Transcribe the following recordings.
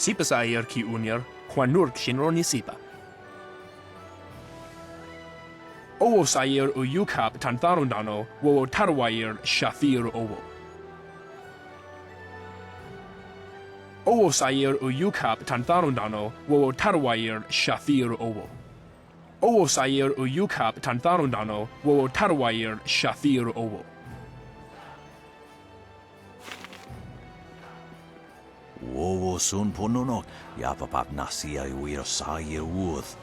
Sipa sair ki unir, kwanurk shinro ni sipa. Owo sair u yukap tantharundano, wo tarwair shathir owo. Owo sair u yukap tantharundano, wo tarwair shathir owo. Owo sair u yukap tantharundano, wo tarwair shathir owo. Wowo sun pununok, yapapap nasia uir sair uth.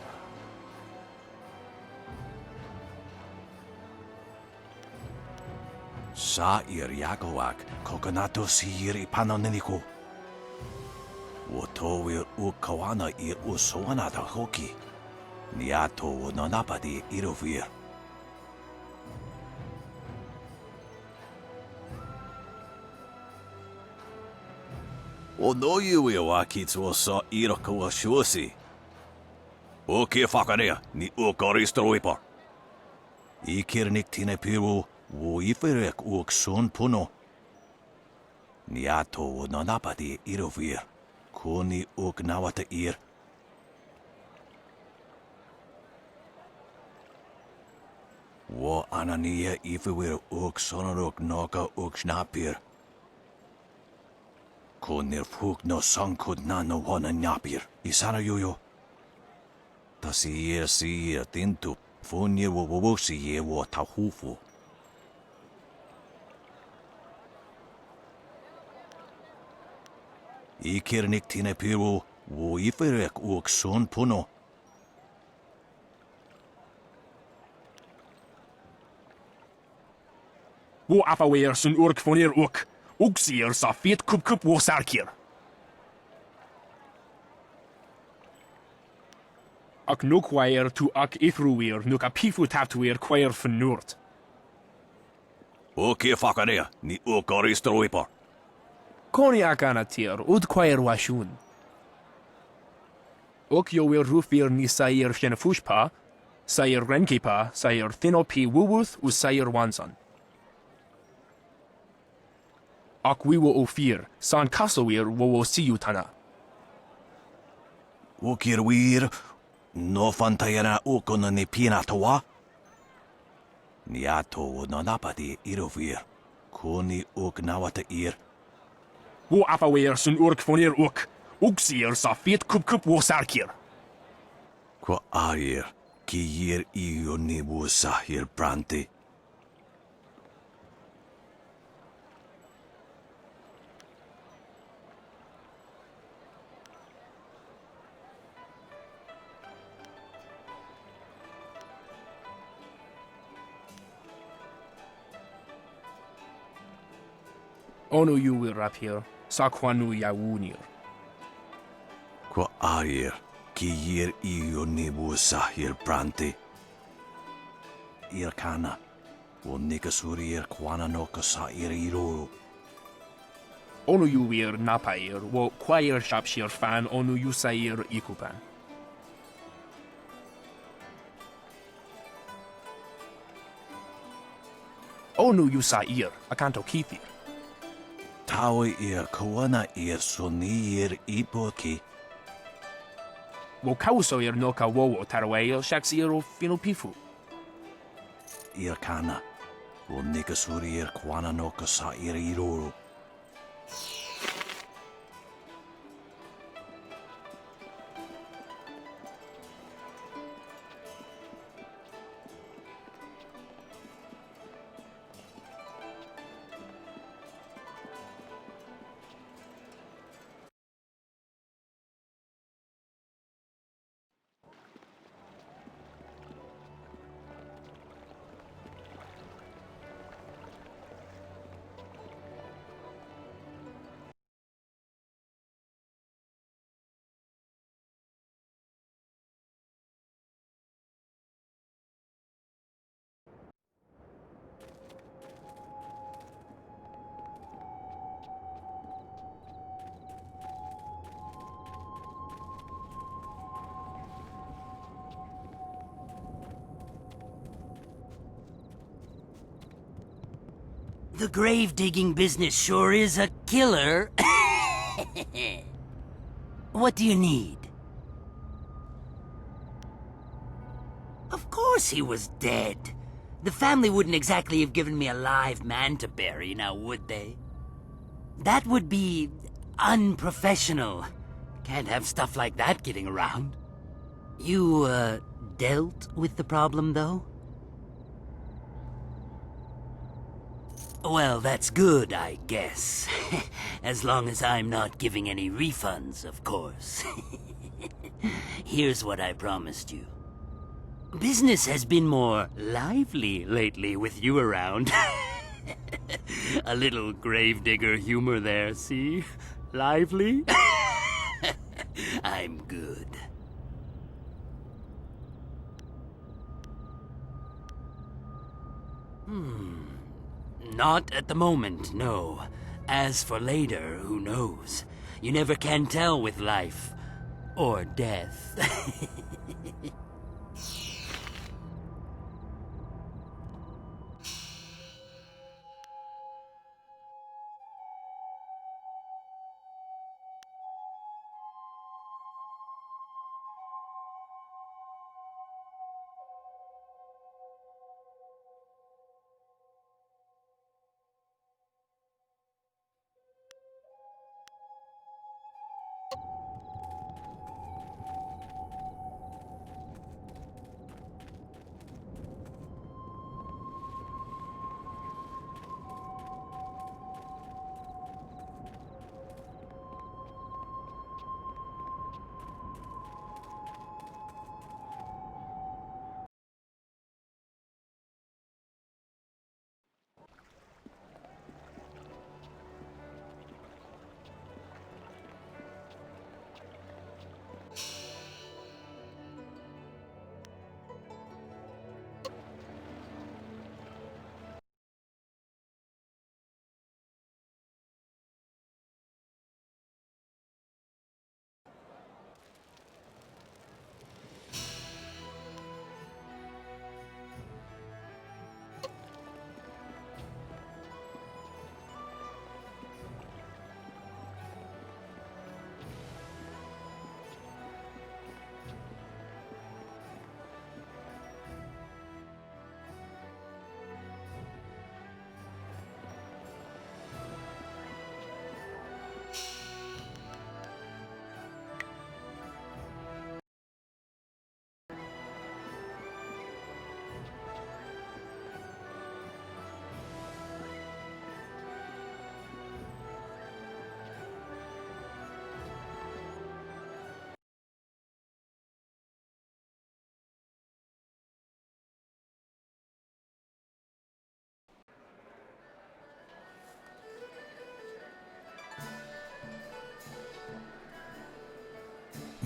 Sair yakowak, kokonato sir ipanoneniko. Wotowir ukawana ir usoanata hoki. Niato wononapadi irovir. Onoyu iwakitsu so irokawa shusi. Oke fakarea, ni ukoristroipa. Ikirnik tine piru, wo iferek uk sun puno. Niato wononapadi irovir. Kuni uk nawata ir. Wo anania ifewir uk sonoruk noka uk snapir. Kunir fuk no sankud na no wana nyapir. Isana yuyo. Tasir sir tintu. Funir wo wowosi ye wo tahufu. Ikirnik tine piru. Wo iferek uk sun puno. Wo afawir sun urk fonir uk. Uksir sa fit kup wo sarkir. Ak nukwair tu ak ithruwir nuk a pifu taptuir kwair fnurt. Oke fakarea, ni ukoristroipa. Koni akanatir, ud kwair washun. Uk yowir rufir ni sair shenefushpa, sair renkipa, sair thinopi wuwuth u sair wansan. Ak wiwo ofir, san kasowir wo siyutana. Ukirwir, no fantayana ukona ni pinatowa. Niato no napadi irovir. Kuni uk nawata ir. Wo afawir sun urk fonir uk. Uksir sa fit kup wo sarkir. Kwa air, ki yir iyo ni wo sahir branti. Ono yu rapir, sa kwanu yawunir. Kwa air, ki yir iyo ni wo sahir branti. Irkana, wo nikasuri ir kwana no kasa ir iro. Ono yu napair, wo kwair shapshir fan ono yu sair ikupan. Ono yu sair, akanto kithir. Tawi ir kawana ir suni ir ipoki. Wo kausoir noka wowo tarwail shaksir o finopifu. Irkana, wo nikasuri ir kwana no kasa ir iro. The grave-digging business sure is a killer. What do you need? Of course he was dead. The family wouldn't exactly have given me a live man to bury, now would they? That would be unprofessional. Can't have stuff like that getting around. You, dealt with the problem, though? Well, that's good, I guess. As long as I'm not giving any refunds, of course. Here's what I promised you. Business has been more lively lately with you around. A little gravedigger humor there, see? Lively? I'm good. Not at the moment, no. As for later, who knows? You never can tell with life. Or death.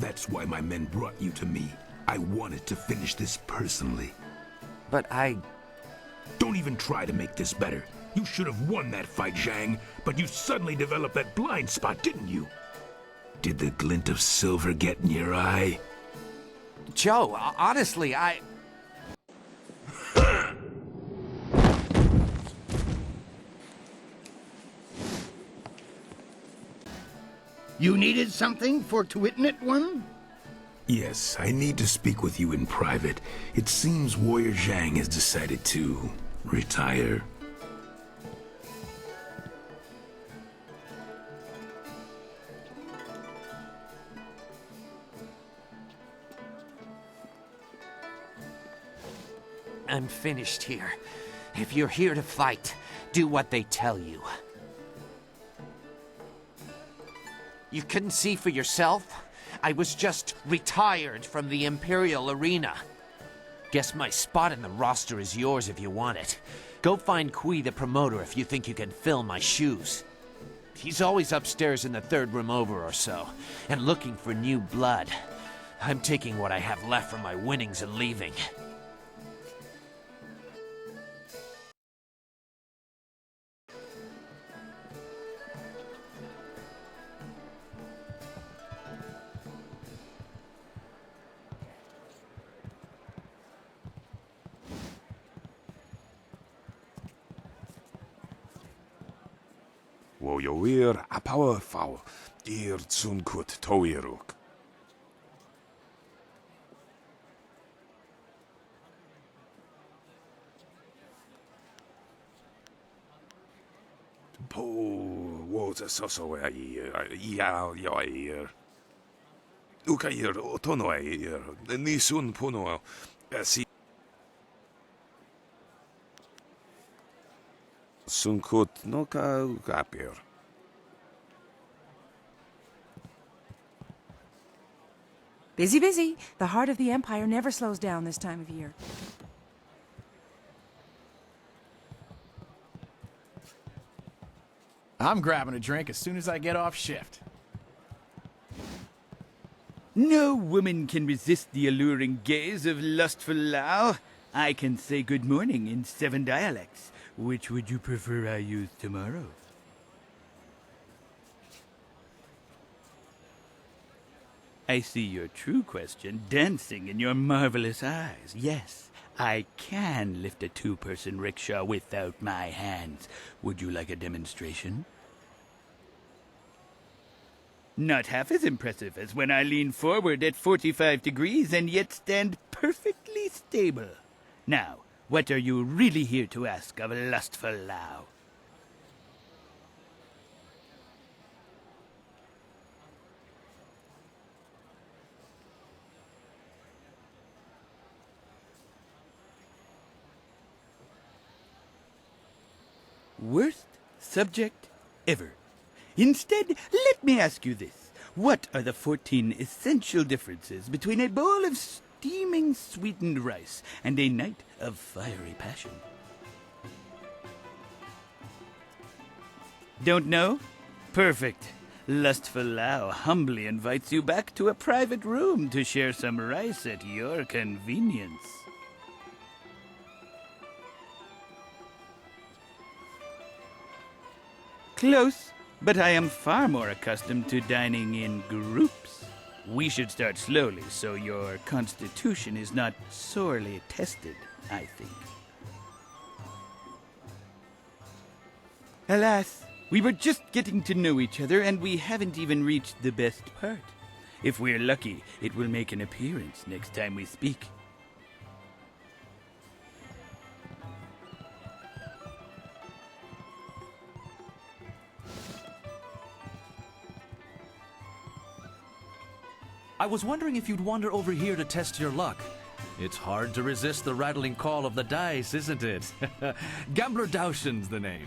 That's why my men brought you to me. I wanted to finish this personally. But Don't even try to make this better. You should have won that fight, Zhang, but you suddenly developed that blind spot, didn't you? Did the glint of silver get in your eye? Joe, honestly, You needed something for to witness one? Yes, I need to speak with you in private. It seems Warrior Zhang has decided to retire. I'm finished here. If you're here to fight, do what they tell you. You couldn't see for yourself? I was just retired from the Imperial arena. Guess my spot in the roster is yours if you want it. Go find Kui the promoter if you think you can fill my shoes. He's always upstairs in the third room over or so, and looking for new blood. I'm taking what I have left from my winnings and leaving. Toyoir Apower Fowl, Ir Tsunkut Toyiruk. Po water soso yair. Ukair otonoir, nisun puno, si sunkut noka ukapir. Busy, busy. The heart of the Empire never slows down this time of year. I'm grabbing a drink as soon as I get off shift. No woman can resist the alluring gaze of lustful Lao. I can say good morning in 7 dialects. Which would you prefer I use tomorrow? I see your true question dancing in your marvelous eyes. Yes, I can lift a 2-person rickshaw without my hands. Would you like a demonstration? Not half as impressive as when I lean forward at 45 degrees and yet stand perfectly stable. Now, what are you really here to ask of lustful Lao? Worst subject ever. Instead, let me ask you this. What are the 14 essential differences between a bowl of steaming sweetened rice and a night of fiery passion? Don't know? Perfect. Lustful Lao humbly invites you back to a private room to share some rice at your convenience. Close, but I am far more accustomed to dining in groups. We should start slowly so your constitution is not sorely tested, I think. Alas, we were just getting to know each other and we haven't even reached the best part. If we're lucky, it will make an appearance next time we speak. I was wondering if you'd wander over here to test your luck. It's hard to resist the rattling call of the dice, isn't it? Gambler Daoshin's the name.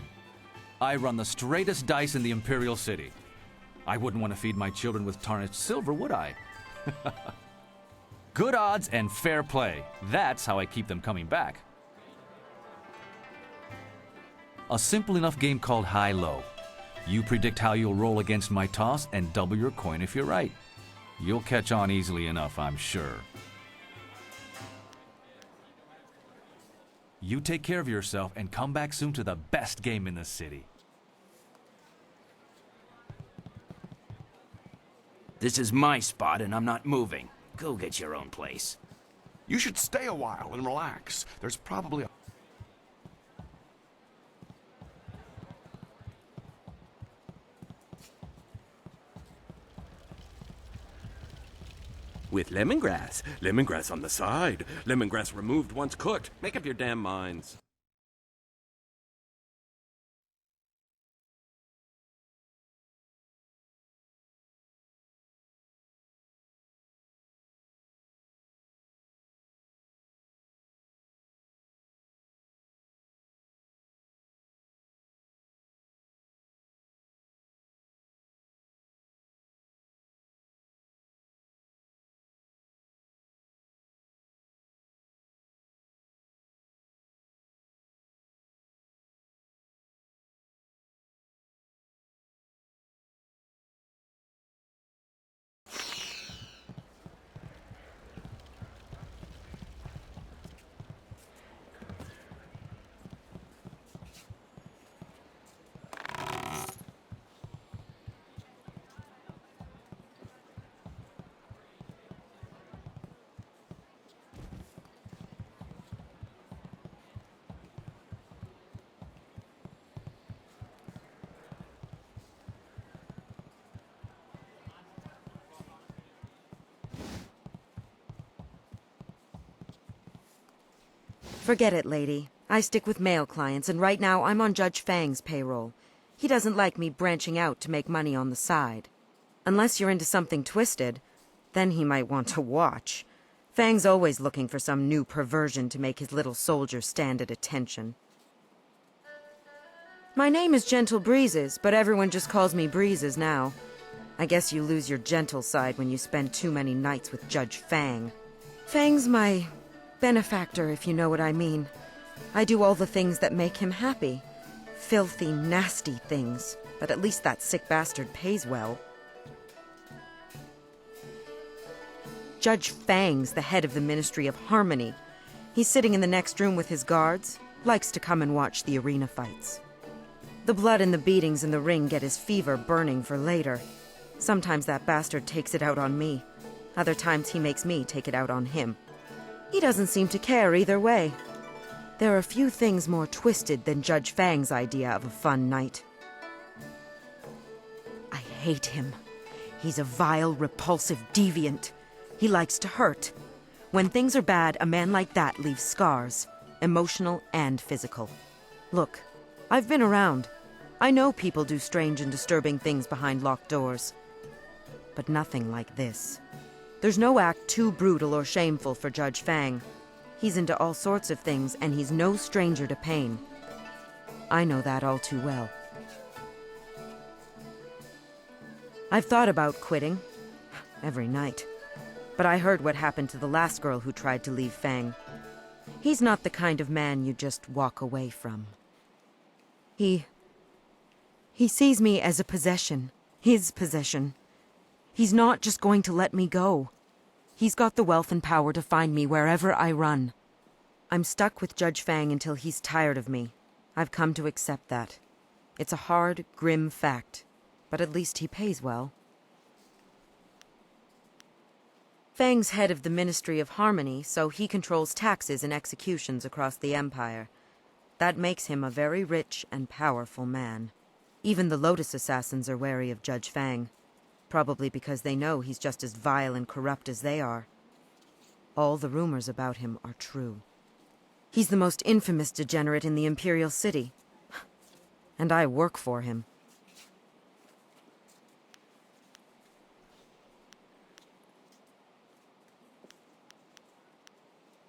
I run the straightest dice in the Imperial City. I wouldn't want to feed my children with tarnished silver, would I? Good odds and fair play. That's how I keep them coming back. A simple enough game called high-low. You predict how you'll roll against my toss and double your coin if you're right. You'll catch on easily enough, I'm sure. You take care of yourself and come back soon to the best game in the city. This is my spot and I'm not moving. Go get your own place. You should stay a while and relax. There's probably a with lemongrass. Lemongrass on the side. Lemongrass removed once cooked. Make up your damn minds. Forget it, lady. I stick with male clients, and right now I'm on Judge Fang's payroll. He doesn't like me branching out to make money on the side. Unless you're into something twisted, then he might want to watch. Fang's always looking for some new perversion to make his little soldier stand at attention. My name is Gentle Breezes, but everyone just calls me Breezes now. I guess you lose your gentle side when you spend too many nights with Judge Fang. Fang's my benefactor, if you know what I mean. I do all the things that make him happy. Filthy, nasty things, but at least that sick bastard pays well. Judge Fang's the head of the Ministry of Harmony. He's sitting in the next room with his guards, likes to come and watch the arena fights. The blood and the beatings in the ring get his fever burning for later. Sometimes that bastard takes it out on me. Other times he makes me take it out on him. He doesn't seem to care either way. There are few things more twisted than Judge Fang's idea of a fun night. I hate him. He's a vile, repulsive deviant. He likes to hurt. When things are bad, a man like that leaves scars, emotional and physical. Look, I've been around. I know people do strange and disturbing things behind locked doors. But nothing like this. There's no act too brutal or shameful for Judge Fang. He's into all sorts of things, and he's no stranger to pain. I know that all too well. I've thought about quitting. Every night. But I heard what happened to the last girl who tried to leave Fang. He's not the kind of man you just walk away from. He sees me as a possession. His possession. He's not just going to let me go. He's got the wealth and power to find me wherever I run. I'm stuck with Judge Fang until he's tired of me. I've come to accept that. It's a hard, grim fact, but at least he pays well. Fang's head of the Ministry of Harmony, so he controls taxes and executions across the Empire. That makes him a very rich and powerful man. Even the Lotus Assassins are wary of Judge Fang. Probably because they know he's just as vile and corrupt as they are. All the rumors about him are true. He's the most infamous degenerate in the Imperial City. And I work for him.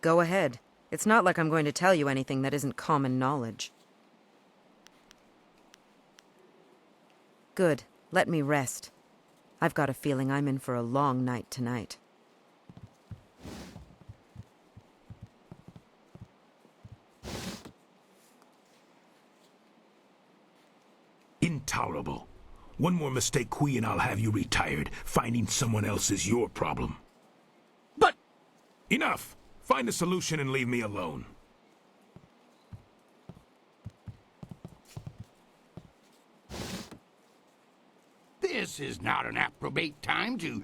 Go ahead. It's not like I'm going to tell you anything that isn't common knowledge. Good. Let me rest. I've got a feeling I'm in for a long night tonight. Intolerable. One more mistake, Kui, and I'll have you retired. Finding someone else is your problem. But... Enough! Find a solution and leave me alone. This is not an approbate time to...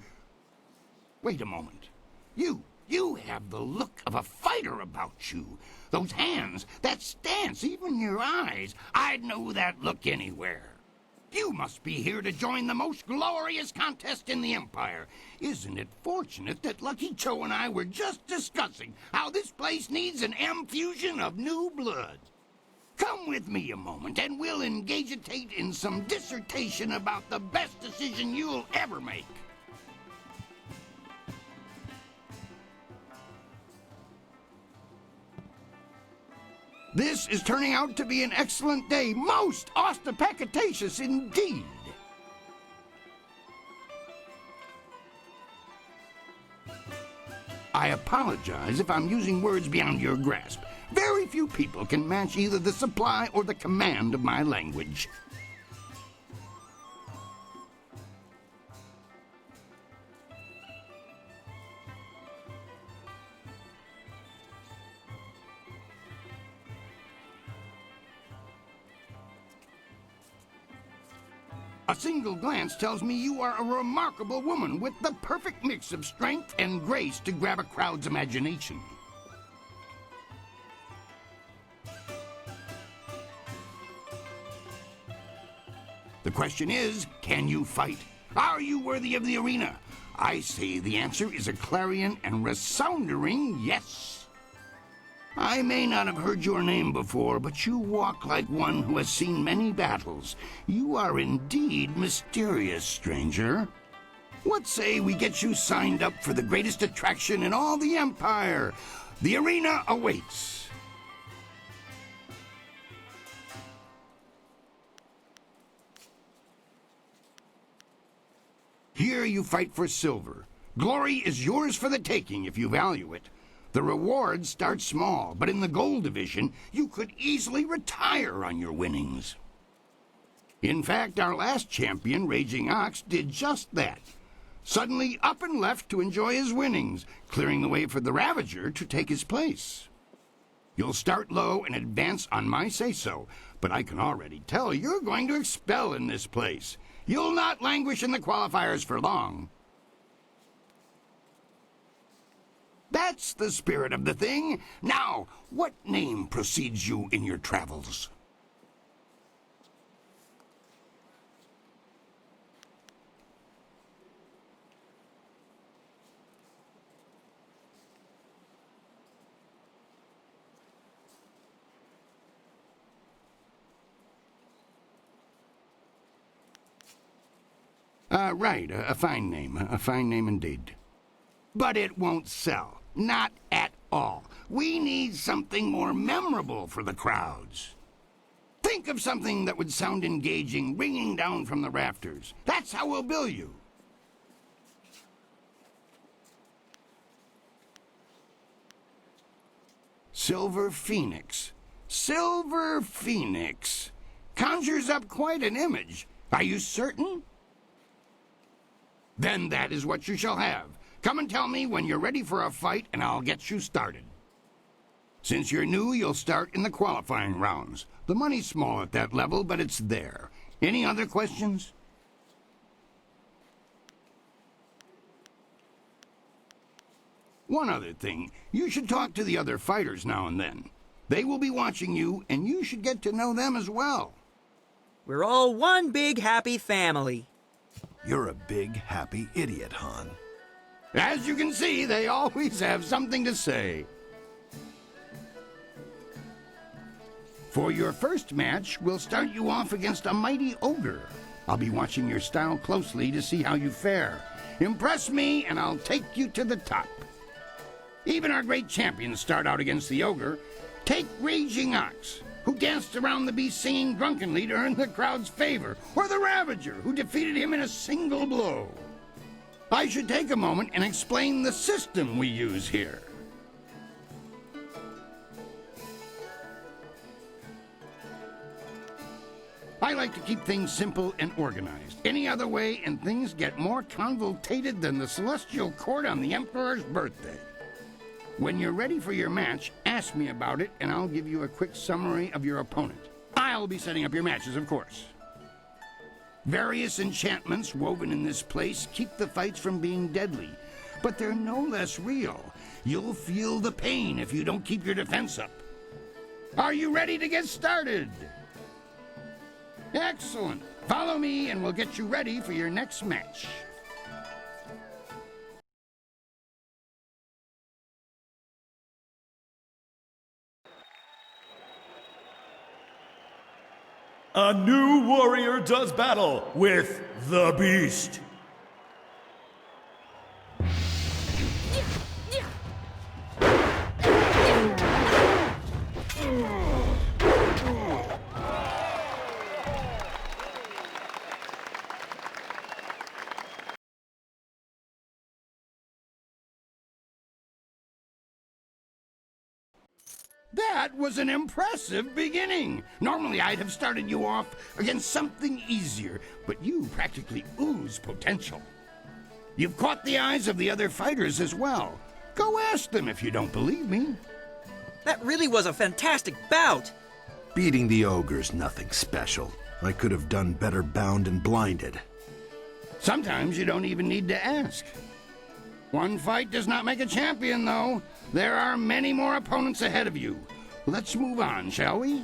Wait a moment. You have the look of a fighter about you. Those hands, that stance, even your eyes. I'd know that look anywhere. You must be here to join the most glorious contest in the Empire. Isn't it fortunate that Lucky Cho and I were just discussing how this place needs an M-fusion of new blood? Come with me a moment and we'll engagitate in some dissertation about the best decision you'll ever make. This is turning out to be an excellent day, most ostentatious indeed. I apologize if I'm using words beyond your grasp. Very few people can match either the supply or the command of my language. A single glance tells me you are a remarkable woman with the perfect mix of strength and grace to grab a crowd's imagination. The question is, can you fight? Are you worthy of the arena? I say the answer is a clarion and resounding yes. I may not have heard your name before, but you walk like one who has seen many battles. You are indeed mysterious, stranger. What say we get you signed up for the greatest attraction in all the Empire? The arena awaits. Here you fight for silver. Glory is yours for the taking if you value it. The rewards start small, but in the gold division, you could easily retire on your winnings. In fact, our last champion, Raging Ox, did just that. Suddenly up and left to enjoy his winnings, clearing the way for the Ravager to take his place. You'll start low and advance on my say-so, but I can already tell you're going to expel in this place. You'll not languish in the qualifiers for long. That's the spirit of the thing. Now, what name precedes you in your travels? Right, a fine name indeed. But it won't sell. Not at all. We need something more memorable for the crowds. Think of something that would sound engaging, ringing down from the rafters. That's how we'll bill you. Silver Phoenix. Silver Phoenix. Conjures up quite an image. Are you certain? Then that is what you shall have. Come and tell me when you're ready for a fight, and I'll get you started. Since you're new, you'll start in the qualifying rounds. The money's small at that level, but it's there. Any other questions? One other thing. You should talk to the other fighters now and then. They will be watching you, and you should get to know them as well. We're all one big happy family. You're a big, happy idiot, Han. As you can see, they always have something to say. For your first match, we'll start you off against a mighty ogre. I'll be watching your style closely to see how you fare. Impress me, and I'll take you to the top. Even our great champions start out against the ogre. Take Raging Ox, who danced around the beast singing drunkenly to earn the crowd's favor, or the Ravager, who defeated him in a single blow. I should take a moment and explain the system we use here. I like to keep things simple and organized. Any other way, and things get more convoluted than the celestial court on the Emperor's birthday. When you're ready for your match, ask me about it, and I'll give you a quick summary of your opponent. I'll be setting up your matches, of course. Various enchantments woven in this place keep the fights from being deadly, but they're no less real. You'll feel the pain if you don't keep your defense up. Are you ready to get started? Excellent. Follow me and we'll get you ready for your next match. A new warrior does battle with the Beast. That was an impressive beginning. Normally I'd have started you off against something easier, but you practically ooze potential. You've caught the eyes of the other fighters as well. Go ask them if you don't believe me. That really was a fantastic bout. Beating the ogre's nothing special. I could have done better bound and blinded. Sometimes you don't even need to ask. One fight does not make a champion, though. There are many more opponents ahead of you. Let's move on, shall we?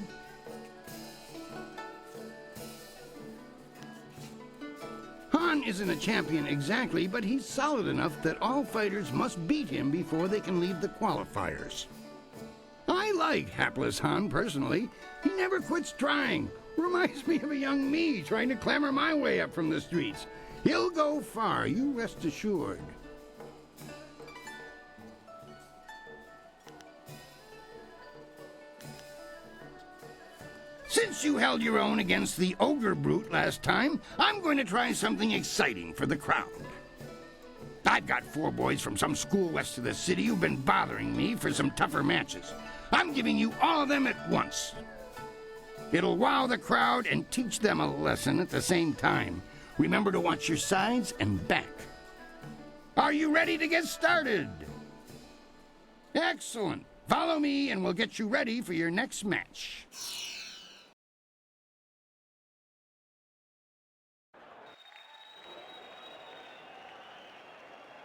Han isn't a champion exactly, but he's solid enough that all fighters must beat him before they can leave the qualifiers. I like hapless Han personally. He never quits trying. Reminds me of a young me trying to clamber my way up from the streets. He'll go far, you rest assured. Since you held your own against the ogre brute last time, I'm going to try something exciting for the crowd. I've got 4 boys from some school west of the city who've been bothering me for some tougher matches. I'm giving you all of them at once. It'll wow the crowd and teach them a lesson at the same time. Remember to watch your sides and back. Are you ready to get started? Excellent. Follow me and we'll get you ready for your next match.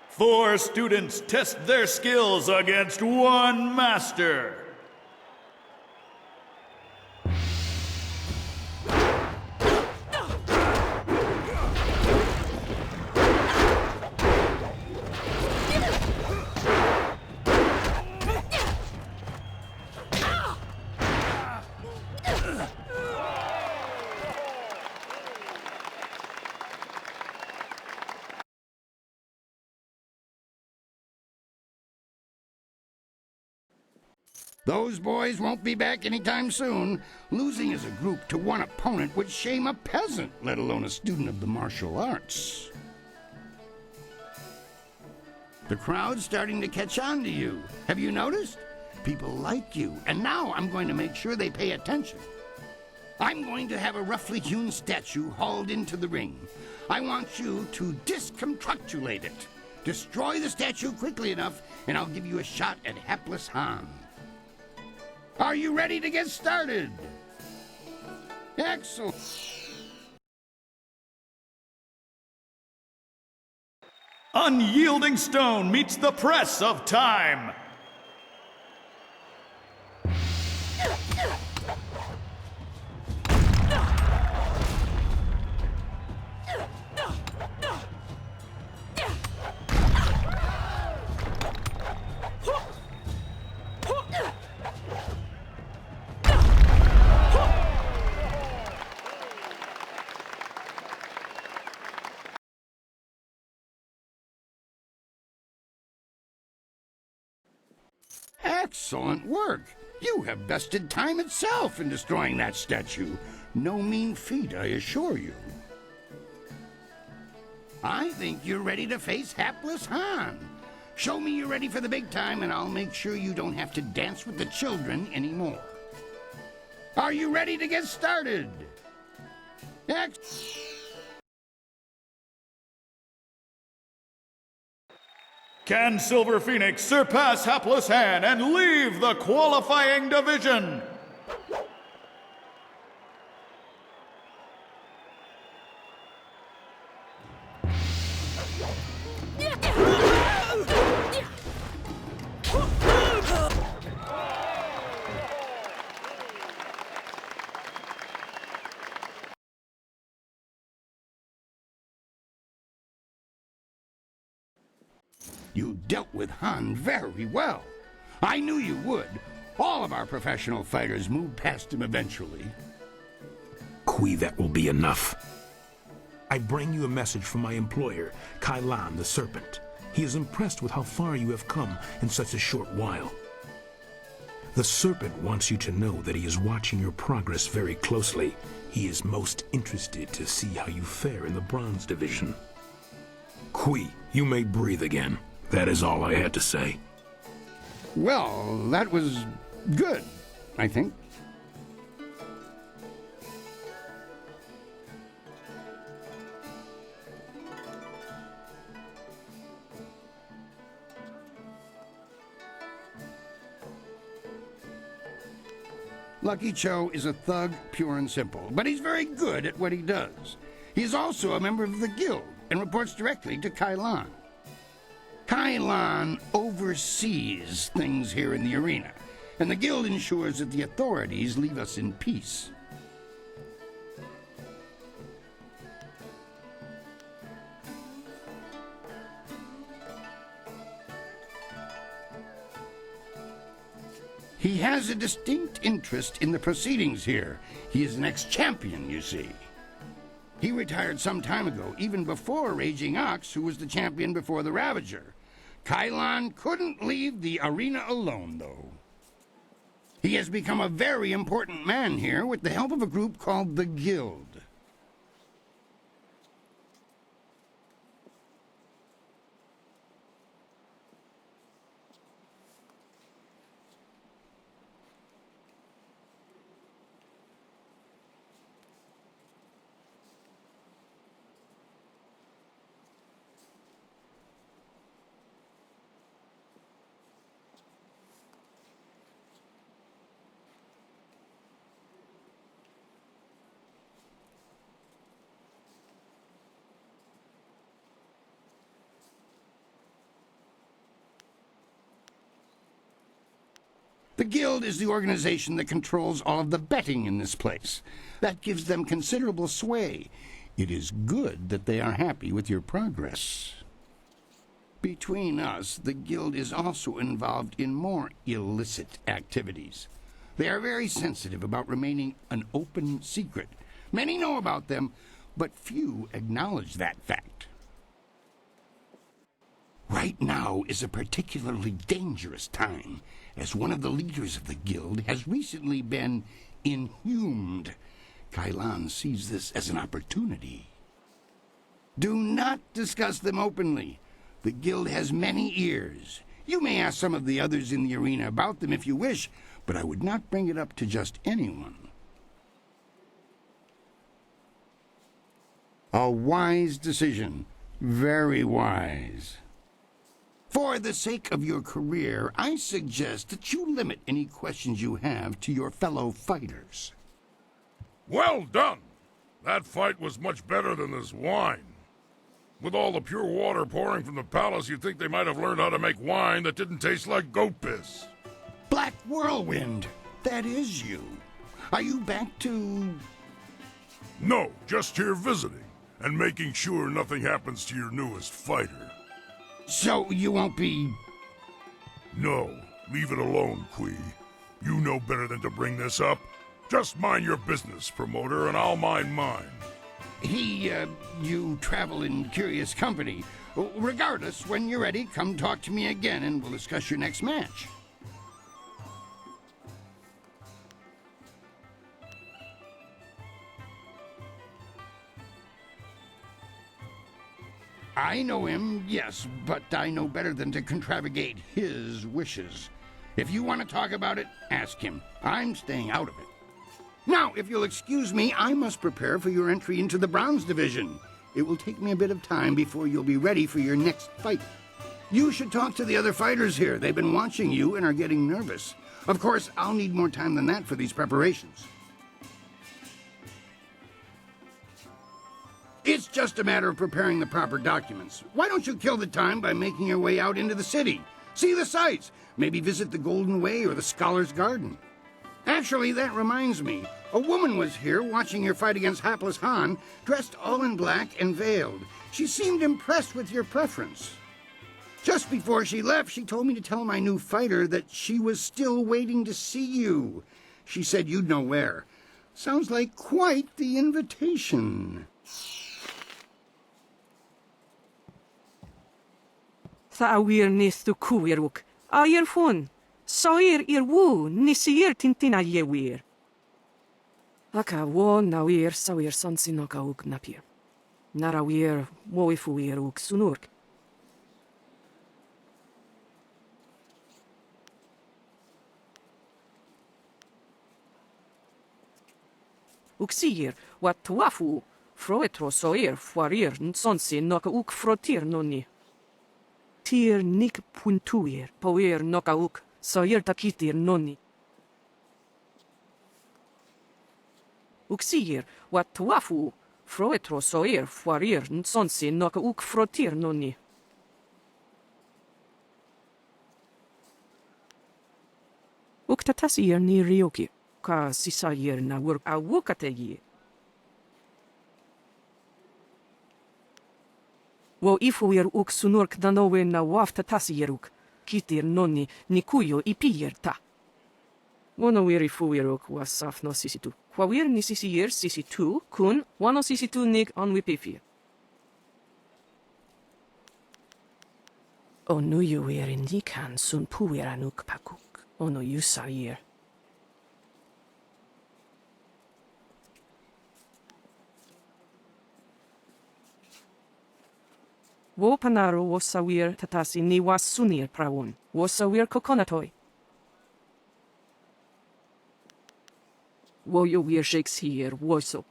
Four students test their skills against one master. Those boys won't be back anytime soon. Losing as a group to one opponent would shame a peasant, let alone a student of the martial arts. The crowd's starting to catch on to you. Have you noticed? People like you, and now I'm going to make sure they pay attention. I'm going to have a roughly hewn statue hauled into the ring. I want you to disconstructulate it. Destroy the statue quickly enough, and I'll give you a shot at hapless Han. Are you ready to get started? Excellent. Unyielding stone meets the press of time. Excellent work. You have bested time itself in destroying that statue. No mean feat, I assure you. I think you're ready to face hapless Han. Show me you're ready for the big time, and I'll make sure you don't have to dance with the children anymore. Are you ready to get started? Can Silver Phoenix surpass Hapless Han and leave the qualifying division? You dealt with Han very well. I knew you would. All of our professional fighters move past him eventually. Kui, that will be enough. I bring you a message from my employer, Kai Lan the Serpent. He is impressed with how far you have come in such a short while. The Serpent wants you to know that he is watching your progress very closely. He is most interested to see how you fare in the Bronze Division. Kui, you may breathe again. That is all I had to say. Well, that was good, I think. Lucky Cho is a thug, pure and simple, but he's very good at what he does. He's also a member of the guild and reports directly to Kai Lan. Kai Lan oversees things here in the arena, and the guild ensures that the authorities leave us in peace. He has a distinct interest in the proceedings here. He is an ex-champion, you see. He retired some time ago, even before Raging Ox, who was the champion before the Ravager. Kailan couldn't leave the arena alone, though. He has become a very important man here with the help of a group called the Guild. The Guild is the organization that controls all of the betting in this place. That gives them considerable sway. It is good that they are happy with your progress. Between us, the Guild is also involved in more illicit activities. They are very sensitive about remaining an open secret. Many know about them, but few acknowledge that fact. Right now is a particularly dangerous time, as one of the leaders of the Guild has recently been inhumed. Kailan sees this as an opportunity. Do not discuss them openly. The Guild has many ears. You may ask some of the others in the arena about them if you wish, but I would not bring it up to just anyone. A wise decision. Very wise. For the sake of your career, I suggest that you limit any questions you have to your fellow fighters. Well done! That fight was much better than this wine. With all the pure water pouring from the palace, you'd think they might have learned how to make wine that didn't taste like goat piss. Black Whirlwind, that is you. Are you back to... No, just here visiting, and making sure nothing happens to your newest fighter. So you won't be... No, leave it alone, Kui. You know better than to bring this up. Just mind your business, promoter, and I'll mind mine. You travel in curious company. Regardless, when you're ready, come talk to me again and we'll discuss your next match. I know him, yes, but I know better than to contravigate his wishes. If you want to talk about it, ask him. I'm staying out of it. Now, if you'll excuse me, I must prepare for your entry into the Bronze Division. It will take me a bit of time before you'll be ready for your next fight. You should talk to the other fighters here. They've been watching you and are getting nervous. Of course, I'll need more time than that for these preparations. It's just a matter of preparing the proper documents. Why don't you kill the time by making your way out into the city? See the sights. Maybe visit the Golden Way or the Scholar's Garden. Actually, that reminds me. A woman was here watching your fight against Hapless Han, dressed all in black and veiled. She seemed impressed with your preference. Just before she left, she told me to tell my new fighter that she was still waiting to see you. She said you'd know where. Sounds like quite the invitation. Thawir nis tu kuiruk. Ayer fun. Soir irwu nisir tintina yewir. Aka wo nawir sawir sonsinoka uk napir. Narawir woifuir uk sunurk. Uksir wat tuafu froetro soir fuarir nsonsi noka uk frotir noni. Tir nik puntuir poir noka uk soir takitir noni. Uksir wat tuafu froetro soir fuarir nsonsi noka uk frotir noni. Uktatasir ni rioki. Ka sisayir na work a wukategi. Wo ifuir uk sunurk danowe na wafta tasiruk, kitir noni nikuyo ipiyir ta. Wono wiri fuwiruk was saf no sisitu. Kwawir ni sisir sisitu kun wano sisitu nig on wipifir. Onu yuwir indikan sun puwiranuk pakuk. Ono yusayir. Wo panaro wo sawir tatasi ni was sunir prawun. Wo sawir coconatoy. Wo yo wir Shakespeare woso.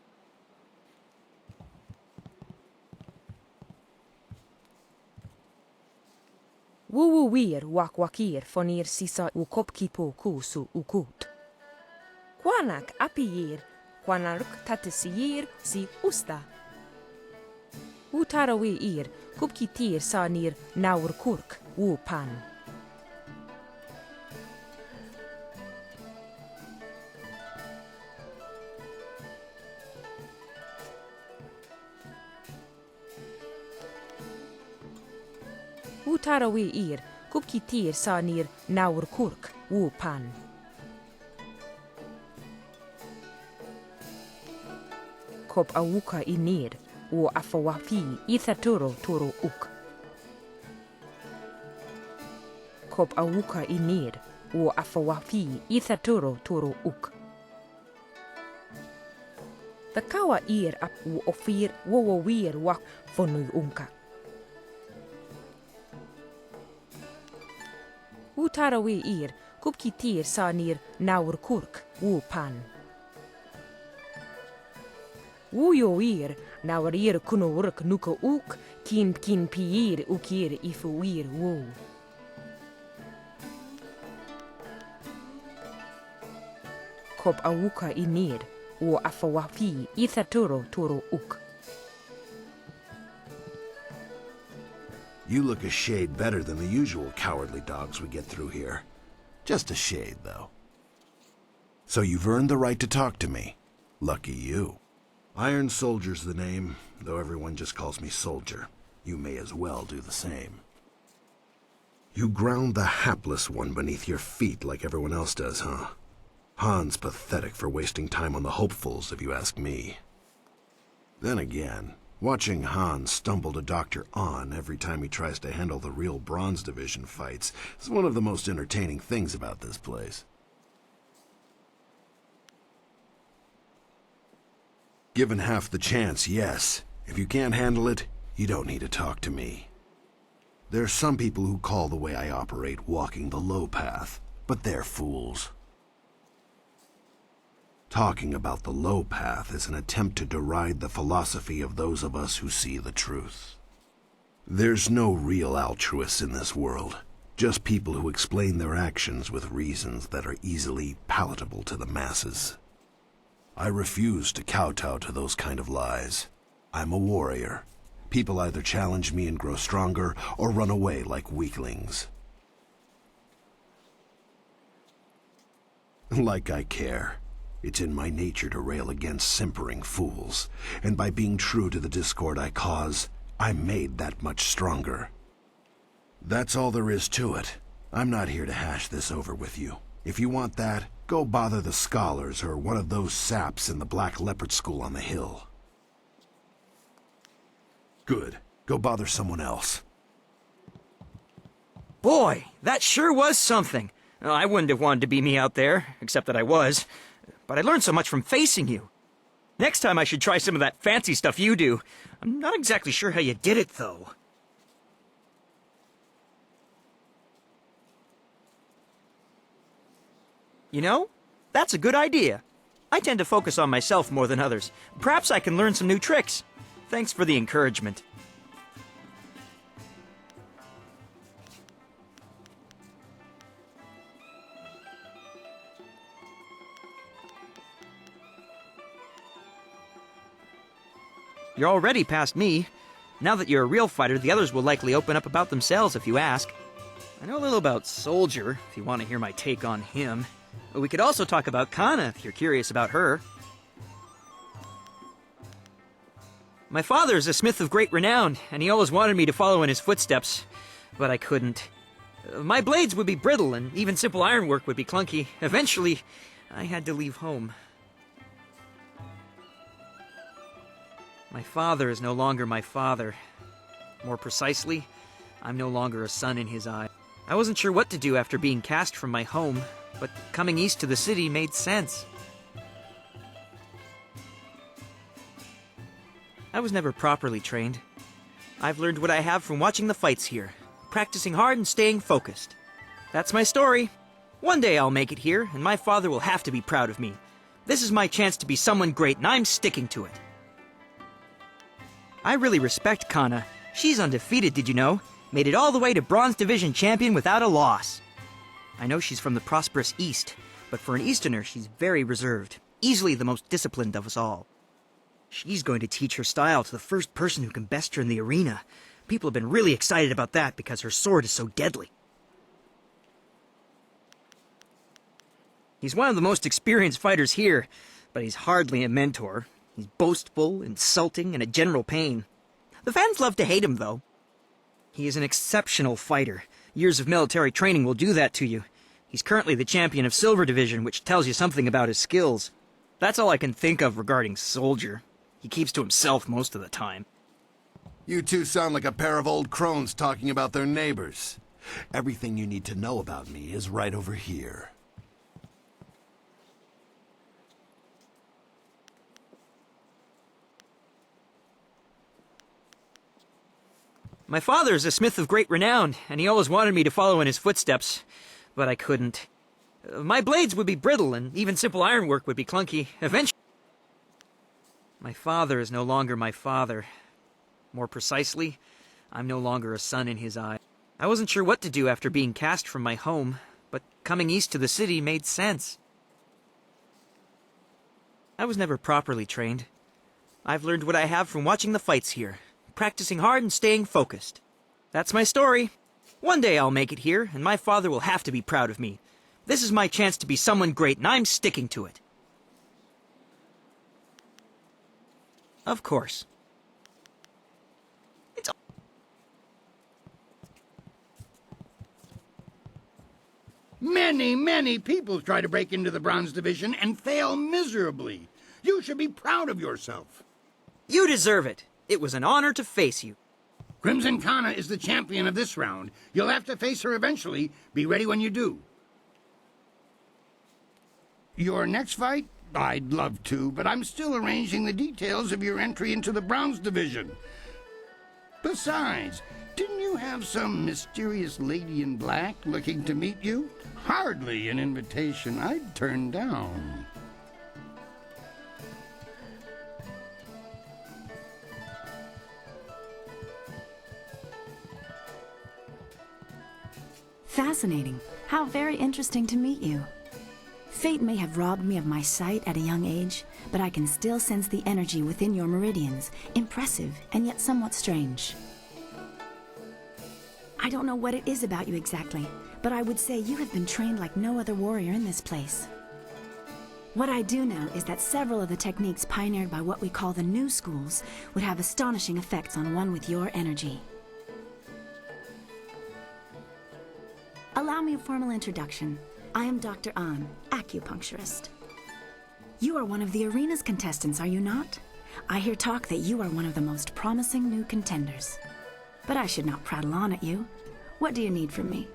Wuwu wir wakwakir fonir sisa ukopkipo kusu ukut. Kwanak apiyir, kwanaruk tatisiyir si usta. Utarawi ir, kupkitir sanir naur kurk, wu pan. Utarawi ir, kupkitir sanir naur kurk, wu pan. Kop awuka inir, wo afawafi ithaturo toro uk. Kop awuka inir, wo afawafi ithaturo toro uk. The kawa ir ap wo ofir wo wir wak fonui unka. Utarawi ir, kupkitir sanir naur kurk, wu pan. Uyo ir, naur ir kuno urk nuka uk, kin piir ukir ifu ir wo. Kop awuka inir, wo afawafi ithaturo toro uk. You look a shade better than the usual cowardly dogs we get through here. Just a shade, though. So you've earned the right to talk to me. Lucky you. Iron Soldier's the name, though everyone just calls me Soldier. You may as well do the same. You ground the hapless one beneath your feet like everyone else does, huh? Han's pathetic for wasting time on the hopefuls, if you ask me. Then again, watching Han stumble to Dr. On every time he tries to handle the real Bronze Division fights is one of the most entertaining things about this place. Given half the chance, yes. If you can't handle it, you don't need to talk to me. There are some people who call the way I operate walking the low path, but they're fools. Talking about the low path is an attempt to deride the philosophy of those of us who see the truth. There's no real altruists in this world, just people who explain their actions with reasons that are easily palatable to the masses. I refuse to kowtow to those kind of lies. I'm a warrior. People either challenge me and grow stronger, or run away like weaklings. Like I care. It's in my nature to rail against simpering fools, and by being true to the discord I cause, I'm made that much stronger. That's all there is to it. I'm not here to hash this over with you. If you want that, go bother the scholars or one of those saps in the Black Leopard School on the hill. Good. Go bother someone else. Boy, that sure was something. I wouldn't have wanted to be me out there, except that I was. But I learned so much from facing you. Next time I should try some of that fancy stuff you do. I'm not exactly sure how you did it, though. You know, that's a good idea. I tend to focus on myself more than others. Perhaps I can learn some new tricks. Thanks for the encouragement. You're already past me. Now that you're a real fighter, the others will likely open up about themselves if you ask. I know a little about Soldier, if you want to hear my take on him. But we could also talk about Kana, if you're curious about her. My father is a smith of great renown, and he always wanted me to follow in his footsteps, but I couldn't. My blades would be brittle, and even simple ironwork would be clunky. Eventually, I had to leave home. My father is no longer my father. More precisely, I'm no longer a son in his eye. I wasn't sure what to do after being cast from my home, but coming east to the city made sense. I was never properly trained. I've learned what I have from watching the fights here, practicing hard and staying focused. That's my story. One day I'll make it here, and my father will have to be proud of me. This is my chance to be someone great, and I'm sticking to it. I really respect Kana. She's undefeated, did you know? Made it all the way to Bronze Division champion without a loss. I know she's from the prosperous East, but for an Easterner, she's very reserved. Easily the most disciplined of us all. She's going to teach her style to the first person who can best her in the arena. People have been really excited about that because her sword is so deadly. He's one of the most experienced fighters here, but he's hardly a mentor. He's boastful, insulting, and a general pain. The fans love to hate him, though. He is an exceptional fighter. Years of military training will do that to you. He's currently the champion of Silver Division, which tells you something about his skills. That's all I can think of regarding Soldier. He keeps to himself most of the time. You two sound like a pair of old crones talking about their neighbors. Everything you need to know about me is right over here. My father is a smith of great renown, and he always wanted me to follow in his footsteps, but I couldn't. My blades would be brittle, and even simple ironwork would be clunky. Eventually, my father is no longer my father. More precisely, I'm no longer a son in his eye. I wasn't sure what to do after being cast from my home, but coming east to the city made sense. I was never properly trained. I've learned what I have from watching the fights here, practicing hard and staying focused. That's my story. One day I'll make it here, and my father will have to be proud of me. This is my chance to be someone great, and I'm sticking to it. Of course. Many people try to break into the Bronze Division and fail miserably. You should be proud of yourself. You deserve it. It was an honor to face you. Crimson Kana is the champion of this round. You'll have to face her eventually. Be ready when you do. Your next fight? I'd love to, but I'm still arranging the details of your entry into the Bronze Division. Besides, didn't you have some mysterious lady in black looking to meet you? Hardly an invitation I'd turn down. Fascinating. How very interesting to meet you. Fate may have robbed me of my sight at a young age, but I can still sense the energy within your meridians. Impressive, and yet somewhat strange. I don't know what it is about you exactly, but I would say you have been trained like no other warrior in this place. What I do know is that several of the techniques pioneered by what we call the new schools would have astonishing effects on one with your energy. Allow me a formal introduction. I am Dr. An, acupuncturist. You are one of the arena's contestants, are you not? I hear talk that you are one of the most promising new contenders. But I should not prattle on at you. What do you need from me?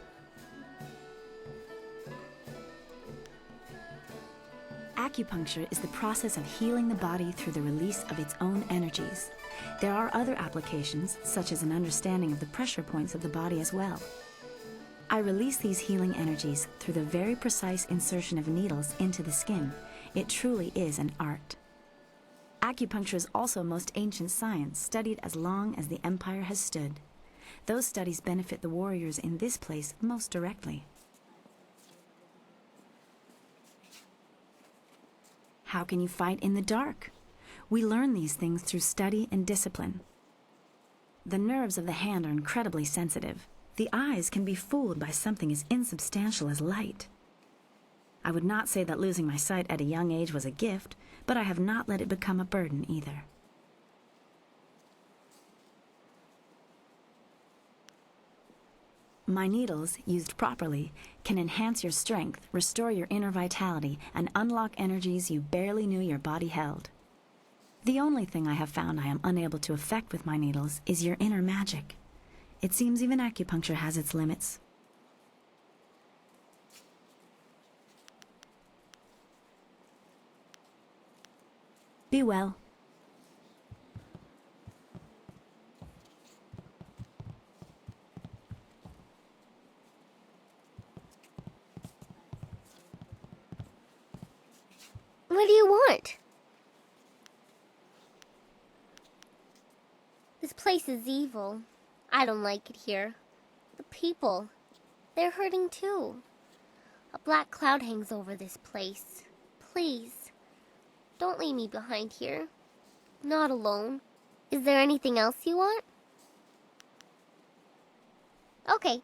Acupuncture is the process of healing the body through the release of its own energies. There are other applications, such as an understanding of the pressure points of the body as well. I release these healing energies through the very precise insertion of needles into the skin. It truly is an art. Acupuncture is also most ancient science, studied as long as the Empire has stood. Those studies benefit the warriors in this place most directly. How can you fight in the dark? We learn these things through study and discipline. The nerves of the hand are incredibly sensitive. The eyes can be fooled by something as insubstantial as light. I would not say that losing my sight at a young age was a gift, but I have not let it become a burden either. My needles, used properly, can enhance your strength, restore your inner vitality, and unlock energies you barely knew your body held. The only thing I have found I am unable to affect with my needles is your inner magic. It seems even acupuncture has its limits. Be well. What do you want? This place is evil. I don't like it here. The people, they're hurting too. A black cloud hangs over this place. Please, don't leave me behind here. Not alone. Is there anything else you want? Okay.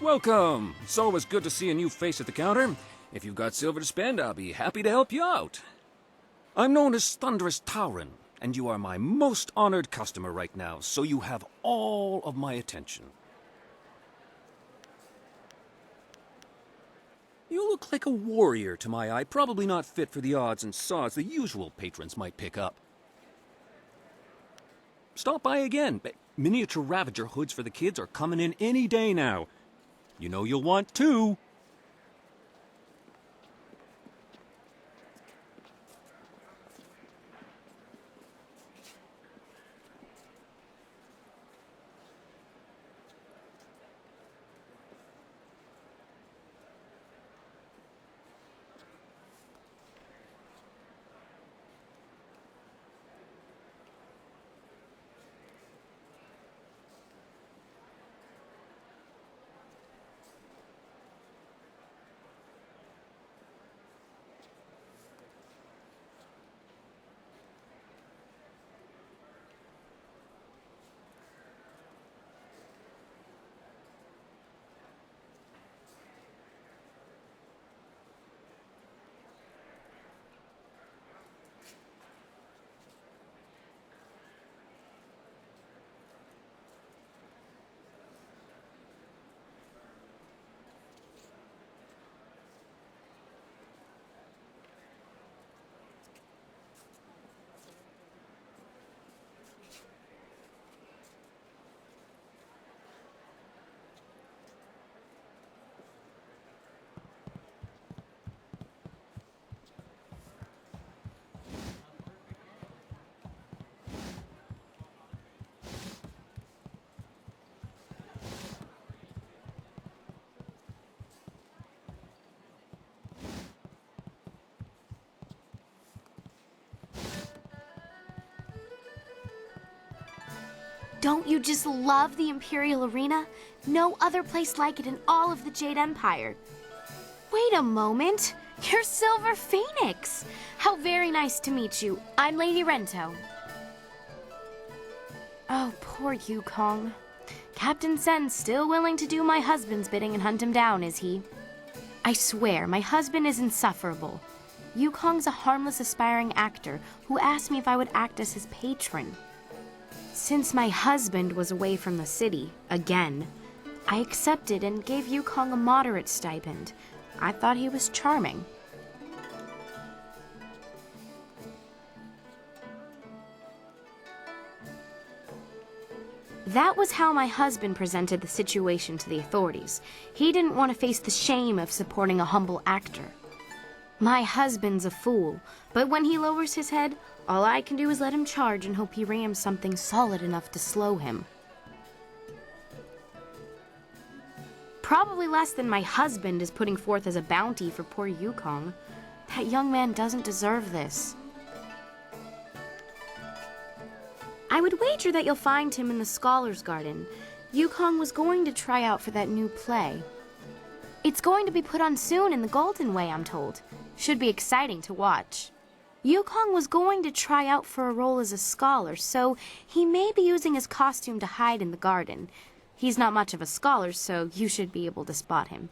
Welcome! It's always good to see a new face at the counter. If you've got silver to spend, I'll be happy to help you out. I'm known as Thunderous Tauren, and you are my most honored customer right now, so you have all of my attention. You look like a warrior to my eye, probably not fit for the odds and sods the usual patrons might pick up. Stop by again. Miniature Ravager hoods for the kids are coming in any day now. You know you'll want two. Don't you just love the Imperial Arena? No other place like it in all of the Jade Empire. Wait a moment. You're Silver Phoenix. How very nice to meet you. I'm Lady Rento. Oh, poor Yukong. Captain Sen's still willing to do my husband's bidding and hunt him down, is he? I swear, my husband is insufferable. Yukong's a harmless aspiring actor who asked me if I would act as his patron. Since my husband was away from the city, again, I accepted and gave Yukong a moderate stipend. I thought he was charming. That was how my husband presented the situation to the authorities. He didn't want to face the shame of supporting a humble actor. My husband's a fool, but when he lowers his head, all I can do is let him charge and hope he rams something solid enough to slow him. Probably less than my husband is putting forth as a bounty for poor Yukong. That young man doesn't deserve this. I would wager that you'll find him in the Scholars' Garden. Yukong was going to try out for that new play. It's going to be put on soon in the Golden Way, I'm told. Should be exciting to watch. Yukong was going to try out for a role as a scholar, so he may be using his costume to hide in the garden. He's not much of a scholar, so you should be able to spot him.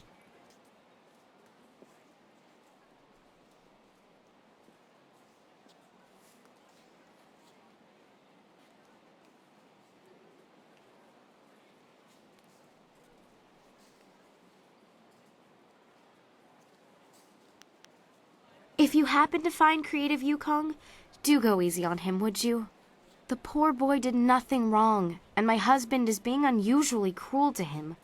If you happen to find creative Yukong, do go easy on him, would you? The poor boy did nothing wrong, and my husband is being unusually cruel to him.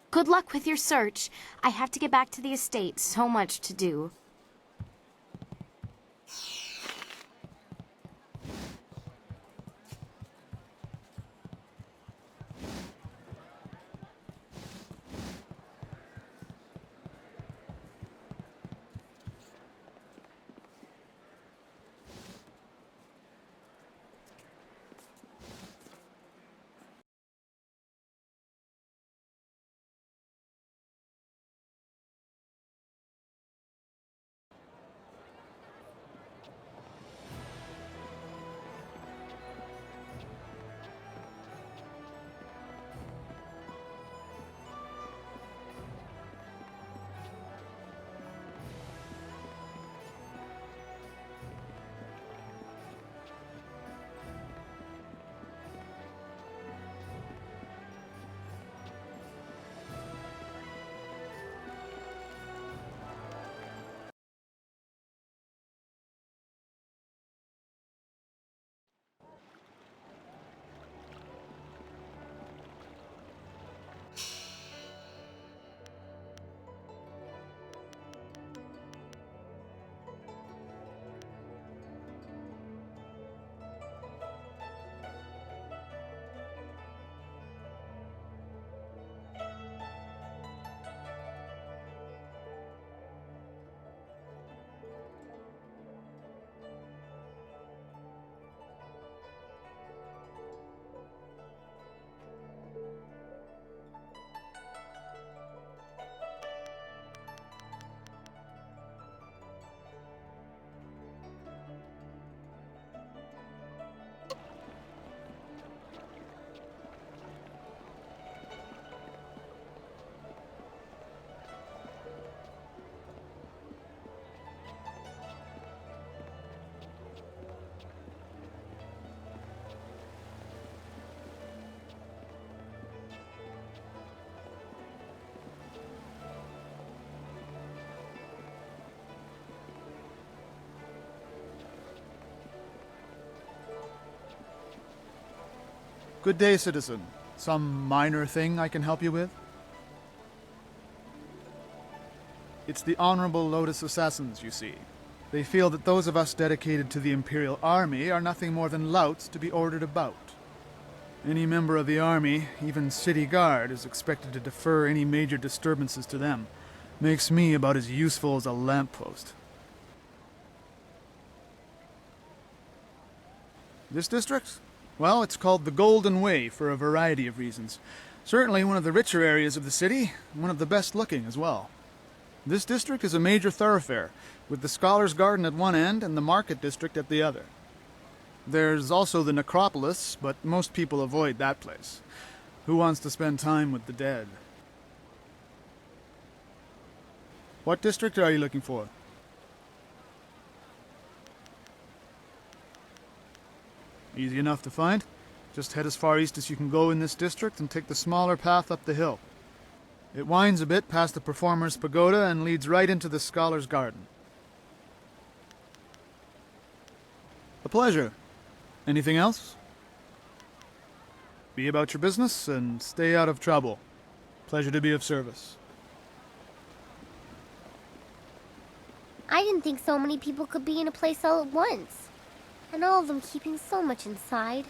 Good luck with your search. I have to get back to the estate, so much to do. Good day, citizen. Some minor thing I can help you with? It's the Honorable Lotus Assassins, you see. They feel that those of us dedicated to the Imperial Army are nothing more than louts to be ordered about. Any member of the army, even city guard, is expected to defer any major disturbances to them. Makes me about as useful as a lamppost. This district? Well, it's called the Golden Way for a variety of reasons. Certainly one of the richer areas of the city, and one of the best looking as well. This district is a major thoroughfare, with the Scholars' Garden at one end and the Market District at the other. There's also the Necropolis, but most people avoid that place. Who wants to spend time with the dead? What district are you looking for? Easy enough to find. Just head as far east as you can go in this district and take the smaller path up the hill. It winds a bit past the Performer's Pagoda and leads right into the Scholar's Garden. A pleasure. Anything else? Be about your business and stay out of trouble. Pleasure to be of service. I didn't think so many people could be in a place all at once. And all of them keeping so much inside.